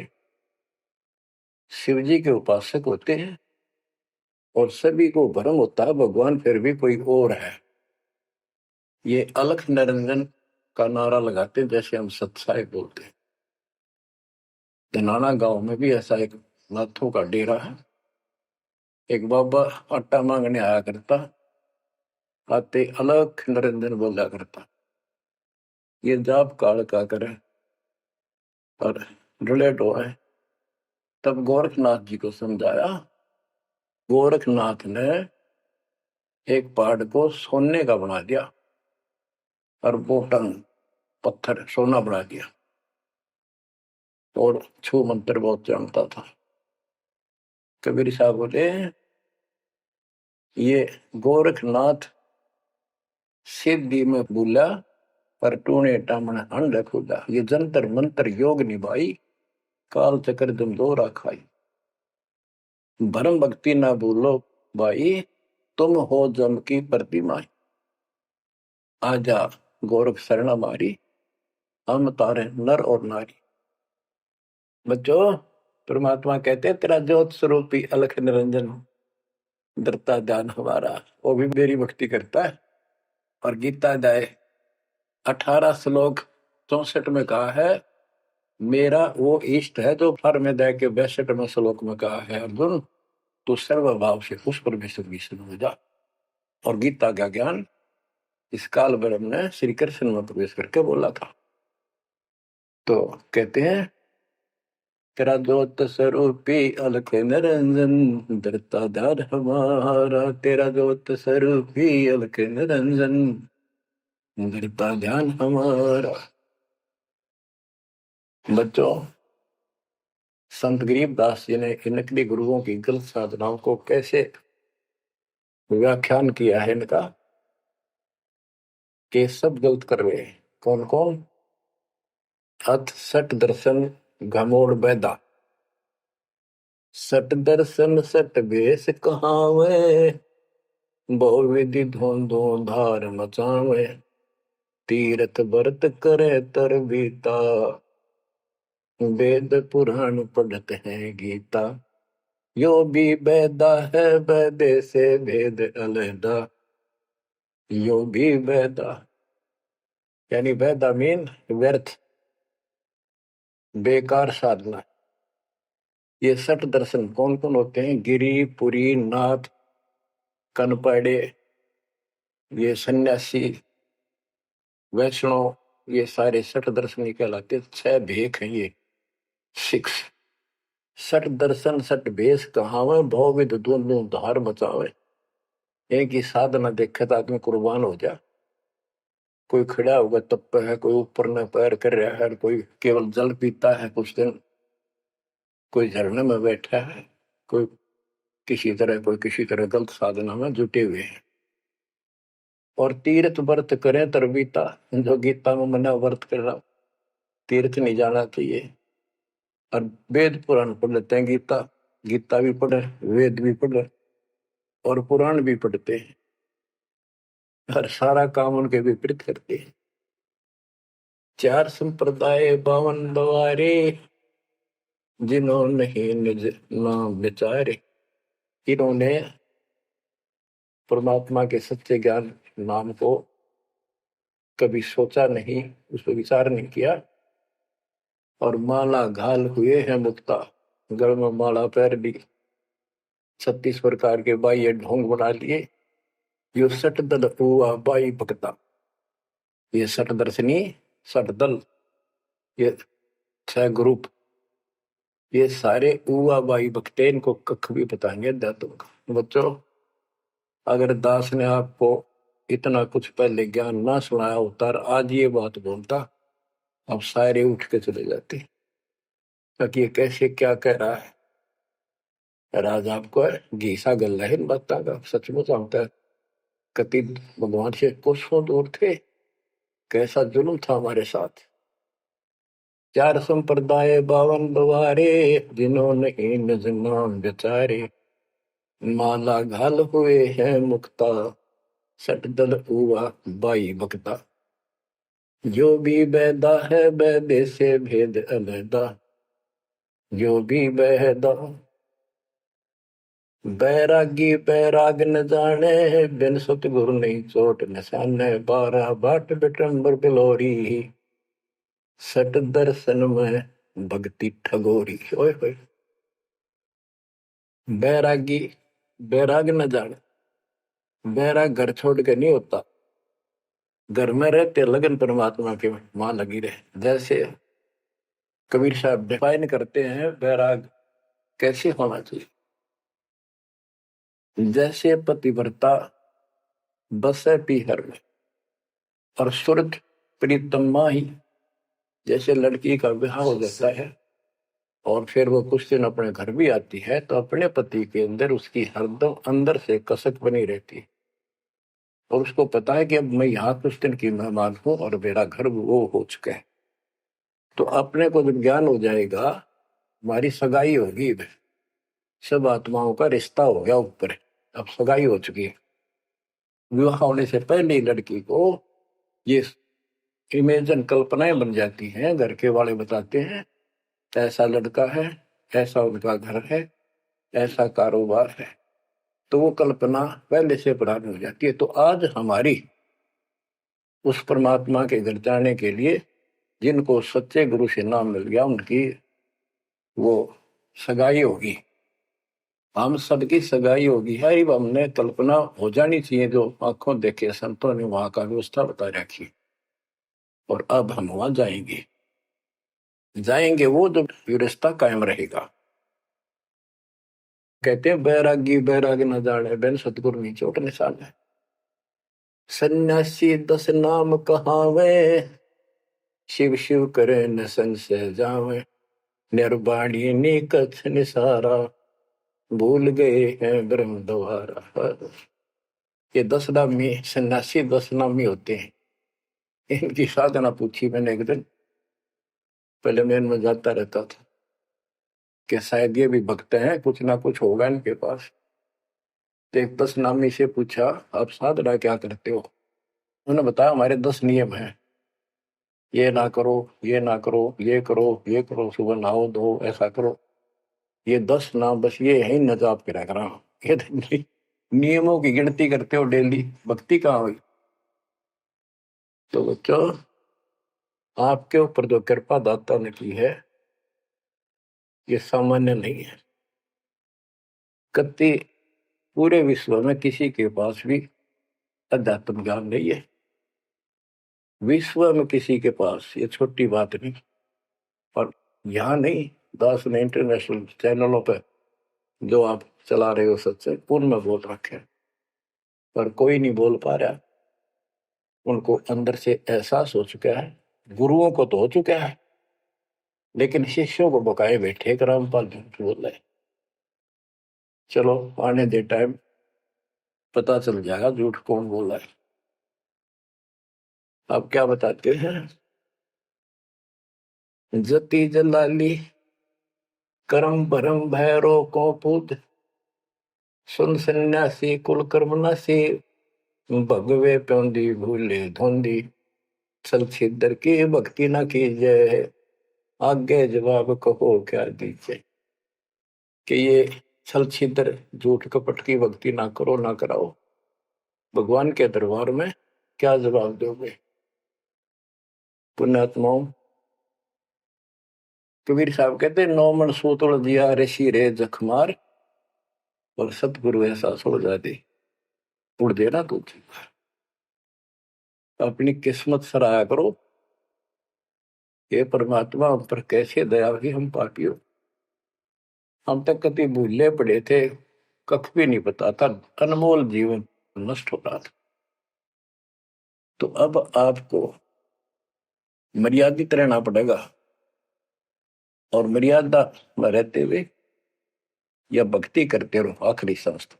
शिव जी के उपासक होते हैं, और सभी को भ्रम होता है भगवान फिर भी कोई और है। ये अलख निरंजन का नारा लगाते हैं, जैसे हम सत्साई बोलते हैं। धनाना गांव में भी ऐसा एक नाथों का डेरा है। एक बाबा आटा मांगने आया करता, आते अलख निरंजन बोला करता। ये जाप काल का करे और रिलेट हुआ है। तब गोरखनाथ जी को समझाया। गोरखनाथ ने एक पहाड़ को सोने का बना दिया, और वो टन पत्थर सोना बना दिया, और छू मंत्र बहुत जानता था। कबीर साहब बोले, ये गोरखनाथ सिद्धि में बोला, पर टूणे टामण अंड खुदा। ये जंतर मंत्र योग निभाई, काल चक्र तुम दो राखाई। भरम भक्ति ना भूलो भाई, तुम हो जम की प्रतिमा। आजा गोरख शरण मारी, हम तारे नर और नारी। बच्चों, परमात्मा कहते हैं तेरा ज्योत स्वरूपी अलख निरंजन, धरता ध्यान हमारा। वो भी मेरी भक्ति करता है। और गीता अध्याय 18 श्लोक 64 में कहा है, मेरा वो इष्ट है जो फर में दे के 62वें श्लोक में कहा है, अर्जुन तू सर्वभाव से उस परमेश्वर की शरण में जा। और गीता का ज्ञान इस काल ब्रह्म ने श्री कृष्ण में प्रवेश करके बोला था। तो कहते हैं, तेरा ज्योत स्वरूपी अलख निरंजन, धरता ध्यान हमारा। तेरा ज्योत स्वरूपी अलख निरंजन, धरता ध्यान हमारा। बच्चों, संत गरीबदास जी ने इन नकली गुरुओं की गलत साधनाओं को कैसे व्याख्यान किया है इनका, कि सब गलत कर रहे हैं। कौन कौन? अथ सट दर्शन घमोड़ बैदा। सट दर्शन सट बेस कहावे, बहु विधि धोंधो धार मचावे। तीरथ व्रत करे तर बीता, वेद पुराण पढ़त है गीता। यो भी बैदा है बैदे से भेद अलहदा। यो भी बैदा, यानी बैदा मीन व्यर्थ, बेकार साधना। ये सठ दर्शन कौन कौन होते हैं? गिरी, पुरी, नाथ, कनपड़े, ये सन्यासी, वैष्णव, ये सारे सठ दर्शन कहलाते। 6 भेख हैं ये, 6। सठ दर्शन सठ भेष कहावे, भवविद दोनों धार बचावे। एक ही साधना देखे तो आदमी कुर्बान हो जा। कोई खड़ा होगा तप है, कोई ऊपर न पैर कर रहा है, कोई केवल जल पीता है कुछ दिन, कोई झरने में बैठा है, कोई किसी तरह गलत साधना में जुटे हुए हैं। और तीर्थ व्रत करें तरबीता, जो गीता में मना व्रत करना, तीर्थ नहीं जाना चाहिए। और वेद पुराण पढ़ लेते हैं, गीता गीता भी पढ़े, वेद भी पढ़े और पुराण भी पढ़ते हैं, हर सारा काम उनके विपरीत करते हैं। 4 संप्रदाय 52 द्वारे, जिन्होंने ही निज नाम विचारे। इन्होंने परमात्मा के सच्चे ज्ञान नाम को कभी सोचा नहीं, उस पर विचार नहीं किया, और माला घाल हुए हैं मुक्ता, गल में माला पहन ली, 36 प्रकार के बाह्य ढोंग बना लिए। यो सट दल हुआ बाई भक्ता, ये सट दर्शनी, सट दल, ये 6 ग्रुप, ये सारे उआ बाई भक्ते, इनको कख भी बताएंगे अध्यात्म का। बच्चों, अगर दास ने आपको इतना कुछ पहले ज्ञान ना सुनाया होता और आज ये बात बोलता, अब सारे उठ के चले जाते, ताकि ये कैसे क्या कह रहा है। राज आपको घीसा गल है इन बातों का, सचमुच होता है। कति भगवान से कोसों दूर थे, कैसा जुल्म था हमारे साथ। 4 संप्रदाय 52 द्वारे, जिन्होंने निज नाम विचारे। माला घाल हुए हैं मुक्ता, सट दल हुआ बाई भक्ता। जो भी बैदा है बैदे से भेद अलैदा, जो भी बैदा। बैरागी बैराग न जाने, बिन सतगुरु नहीं चोट निशाने। 12 बाट बिटंबर बिलोरी, सट दर्शन में भक्ति ठगोरी। ओए होए, बैरागी बैराग न जाने, बैराग घर छोड़ के नहीं होता, घर में रहते लगन परमात्मा के वहां लगी रहे। जैसे कबीर साहब डिफाइन करते हैं बैराग कैसे होना चाहिए। जैसे पतिव्रता बसे पीहर में और सुरत प्रीतमा ही, जैसे लड़की का विवाह हो जाता है और फिर वो कुछ दिन अपने घर भी आती है, तो अपने पति के अंदर उसकी हरदम अंदर से कसक बनी रहती है, और उसको पता है कि अब मैं यहाँ कुछ दिन की मेहमान हूं और मेरा घर वो हो चुका है। तो अपने को जब ज्ञान हो जाएगा, हमारी सगाई होगी, सब आत्माओं का रिश्ता हो गया ऊपर, अब सगाई हो चुकी है। विवाह होने से पहले ही लड़की को ये इमेजन कल्पनाएं बन जाती हैं, घर के वाले बताते हैं ऐसा लड़का है, ऐसा उनका घर है, ऐसा कारोबार है, तो वो कल्पना पहले से पुरानी हो जाती है। तो आज हमारी उस परमात्मा के घर जाने के लिए जिनको सच्चे गुरु से नाम मिल गया, उनकी वो सगाई होगी, हम सबकी सगाई होगी है। हमने कल्पना हो जानी चाहिए, जो आंखों देखे संतों ने वहां का व्यवस्था बता रखी, और अब हम वहां जाएंगे वो जो रिश्ता कायम रहेगा। कहते हैं बैरागी बैराग न जाने, बिन सतगुरु नहीं चोट निशान है। सन्यासी 10 नाम कहावे, शिव शिव करे न संशय जावे। निर्वाणी नी कछ निसारा, भूल गए हैं ब्रह्म द्वारा। ये 10 नामी सन्यासी 10 नामी होते हैं। इनकी साधना पूछी मैंने एक दिन, पहले मैं इनमें जाता रहता था कि शायद ये भी भक्त हैं, कुछ ना कुछ होगा इनके पास। तो एक 10 नामी से पूछा, आप साधना क्या करते हो? उन्होंने बताया हमारे 10 नियम हैं, ये ना करो, ये ना करो, ये करो, ये करो, सुबह नहाओ धो, ऐसा करो। ये 10 नाम बस ये है न जाप करा करा। ये नियमों की गिनती करते हो डेली, भक्ति कहाँ हुई? तो बच्चों, आपके ऊपर जो कृपा दाता ने की है, ये सामान्य नहीं है। कति पूरे विश्व में किसी के पास भी अध्यात्म ज्ञान नहीं है, विश्व में किसी के पास, ये छोटी बात नहीं। और यहाँ नहीं, दास ने इंटरनेशनल चैनलों पर जो आप चला रहे हो सत्संग, उनमें बोल रखे, पर कोई नहीं बोल पा रहा। उनको अंदर से एहसास हो चुका है, गुरुओं को तो हो चुका है, लेकिन शिष्यों को बकाए बैठे रामपाल झूठ बोल रहे। चलो आने दे टाइम, पता चल जाएगा झूठ कौन बोला है। आप क्या बताते हैं? जति जलाली करम भरम भैरो को पूत, सुन सन्यासी कुल कर्म नासी, भगवे प्योंदी भूले धोंदी, छल छिद्र की भक्ति न कीजय, आगे जवाब कहो क्या दीजिए। कि ये छल छिद्र झूठ कपट की भक्ति ना करो ना कराओ, भगवान के दरबार में क्या जवाब दोगे? पुण्यात्माओं, कबीर साहब कहते 9 मन सूतुल दिया ऋषि रे जखमार, और सतगुरु ऐसा सो जा दे उड़ देना तू। अपनी किस्मत सराहा करो, ये परमात्मा हम पर कैसे दया हुई, हम पापी हो। हम तक कभी भूले पड़े थे, कख भी नहीं पता था, अनमोल जीवन नष्ट हो रहा था। तो अब आपको मर्यादित रहना पड़ेगा, और मर्यादा में रहते हुए या भक्ति करते रहो आखिरी सांस तक।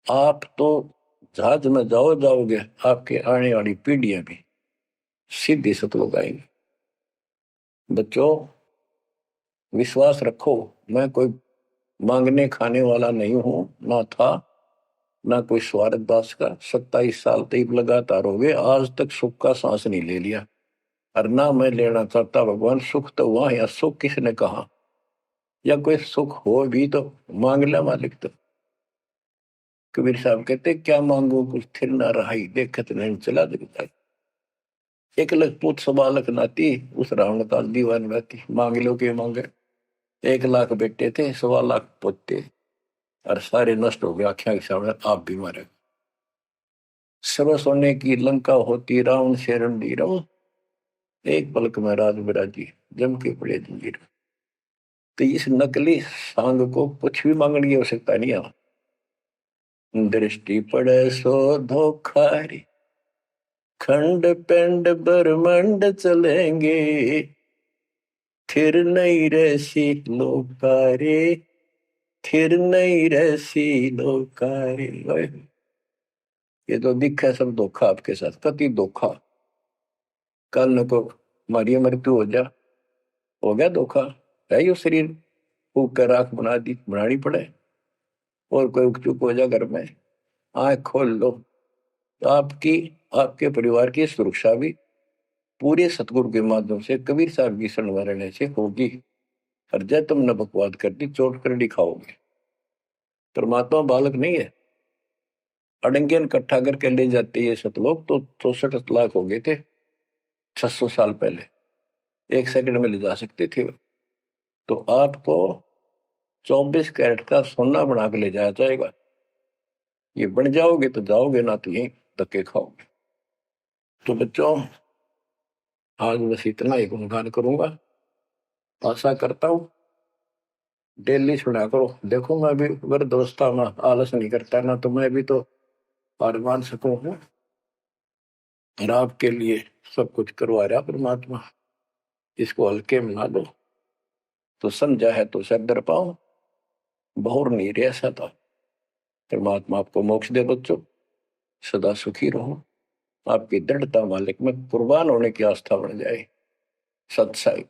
आप तो जहाज में जाओगे, आपके आने वाली पीढ़ियां भी सीधी सतलोक आएंगी। बच्चों, विश्वास रखो, मैं कोई मांगने खाने वाला नहीं हूं, ना था ना कोई स्वार्थ दास का। 27 साल तक लगातार हो गए, आज तक सुख का सांस नहीं ले लिया, और ना मैं लेना चाहता। भगवान सुख तो हुआ, या सुख किसने कहा? या कोई सुख हो भी तो मांग ले मालिक। तो कबीर साहब कहते क्या मांगो कुछ थिर ना रहाई, देखत नहीं चला दिखता। 1 लाख पूत 1.25 लाख नाती, उस रावण का दीवान रहती। मांग लो के मांगे, 1 लाख बेटे थे, 1.25 लाख पोते, और सारे नष्ट हो गए आख्या के सामने। आप भी मारे। सर्व सोने की लंका होती, रावण से रणधीर, एक पलक में राज बिराजी, जम के पड़े जंजीर। तो इस नकली सांग को कुछ भी मांगने की आवश्यकता नहीं है। दृष्टि पड़े सो धोखारी, खंड पिंड ब्रह्मंड चलेंगे, थिर नहीं रहसी लोकारे, थिर नहीं रहसी लोकारे। ये तो दिखा सब धोखा आपके साथ, कति धोखा। कल न को मारी मृत्यु हो गया धोखा, है यो शरीर फूक कर राख बना दी, बनानी पड़े। और कोई उकचुक हो जा घर में, आंख खोल लो, तो आपकी आपके परिवार की सुरक्षा भी पूरे सतगुरु के माध्यम से, कबीर साहब की शरण में रहने से होगी। और जय तुमने बकवाद कर दी, चोट कर दिखाओगे। परमात्मा बालक नहीं है। अड़ंगियन इकट्ठा करके ले जाते ये सतलोक, तो 64 लाख हो गए थे 600 साल पहले, 1 सेकंड में ले जा सकते थे। तो आपको 24 कैरेट का सोना बना के ले जाया जाएगा। ये बन जाओगे तो जाओगे, ना तो यही धक्के खाओगे। तो बच्चों, आज बस इतना ही गुणगान करूंगा। आशा करता हूं डेली सुना करो। देखो मैं भी वृद्धावस्था में आलस नहीं करता ना, तो मैं भी तो हार मान सकूं हूं, और आपके लिए सब कुछ करवा रहा परमात्मा। इसको हल्के में ना लो, तो समझा है तो सर दर पाओ, बहुर नहीं रह सकता। परमात्मा आपको मोक्ष दे बच्चों, सदा सुखी रहो। आपकी दृढ़ता मालिक में कुर्बान होने की आस्था बढ़ जाए। सत्संग।